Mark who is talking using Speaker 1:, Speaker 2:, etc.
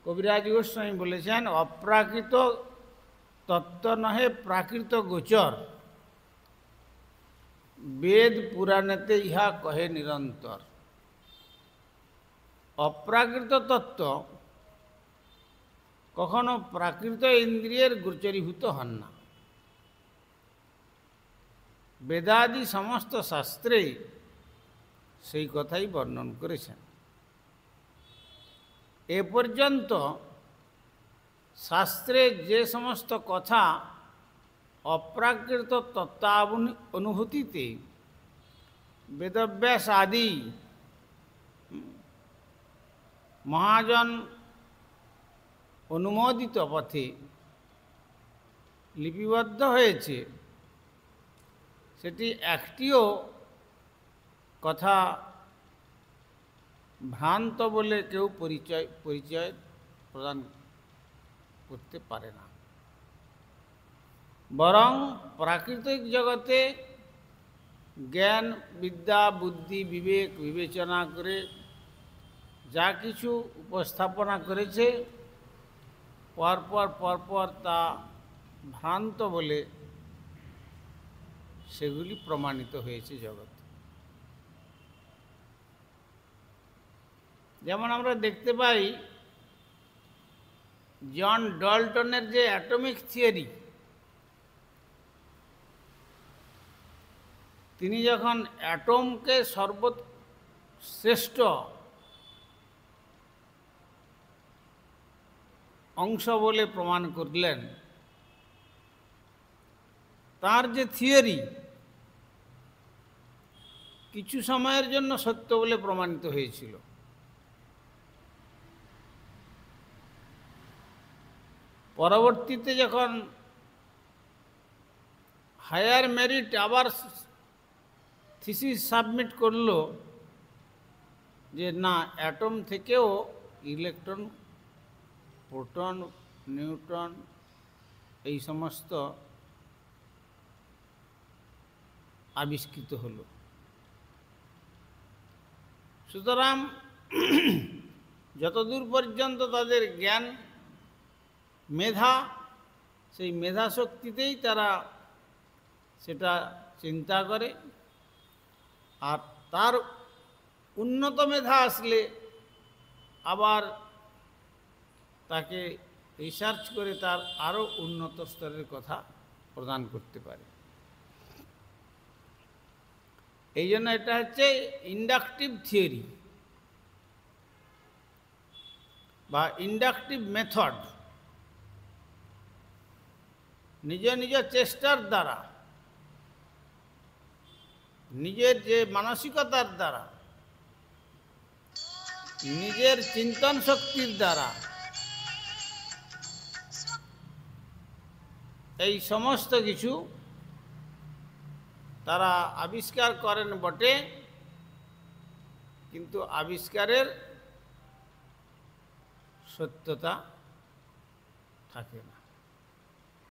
Speaker 1: কবিরাজ গোস্বামী বলেছেন, অপ্রাকৃত তত্ত্ব নহে প্রাকৃত গোচর, বেদ পুরাণেতে ইহা কহে নিরন্তর। অপ্রাকৃত তত্ত্ব কখনো প্রাকৃত ইন্দ্রিয়ের গোচরীভূত হন না। বেদাদি সমস্ত শাস্ত্রে সেই কথাই বর্ণন করেছেন। এ পর্যন্ত শাস্ত্রে যে সমস্ত কথা অপ্রাকৃত তত্ত্বানুভূতিতে বেদব্যাস আদি মহাজন অনুমোদিত পথে লিপিবদ্ধ হয়েছে, সেটি একটিও কথা ভ্রান্ত বলে কেউ পরিচয় প্রদান করতে পারে না। বরং প্রাকৃতিক জগতে জ্ঞান, বিদ্যা, বুদ্ধি, বিবেক বিবেচনা করে যা কিছু উপস্থাপনা করেছে, পরপর তা ভ্রান্ত বলে সেগুলি প্রমাণিত হয়েছে জগৎ। যেমন আমরা দেখতে পাই, জন ডল্টনের যে অ্যাটমিক থিওরি, তিনি যখন অ্যাটমকে সর্বশ্রেষ্ঠ অংশ বলে প্রমাণ করলেন, তার যে থিওরি কিছু সময়ের জন্য সত্য বলে প্রমাণিত হয়েছিল, পরবর্তীতে যখন হায়ার মেরিট আবার থিসিস সাবমিট করলো যে না, অ্যাটম থেকেও ইলেকট্রন, প্রোটন, নিউট্রন এই সমস্ত আবিষ্কৃত হলো। সুতরাং যতদূর পর্যন্ত তাদের জ্ঞান, মেধা, সেই মেধা শক্তিতেই তারা সেটা চিন্তা করে, আর তার উন্নত মেধা আসলে আবার তাকে রিসার্চ করে তার আরও উন্নত স্তরের কথা প্রদান করতে পারে। এই জন্য এটা হচ্ছে ইন্ডাকটিভ থিওরি বা ইন্ডাকটিভ মেথড। নিজ নিজ চেষ্টার দ্বারা, নিজের যে মানসিকতার দ্বারা, নিজের চিন্তন শক্তির দ্বারা এই সমস্ত কিছু তারা আবিষ্কার করেন বটে, কিন্তু আবিষ্কারের সত্যতা থাকে না।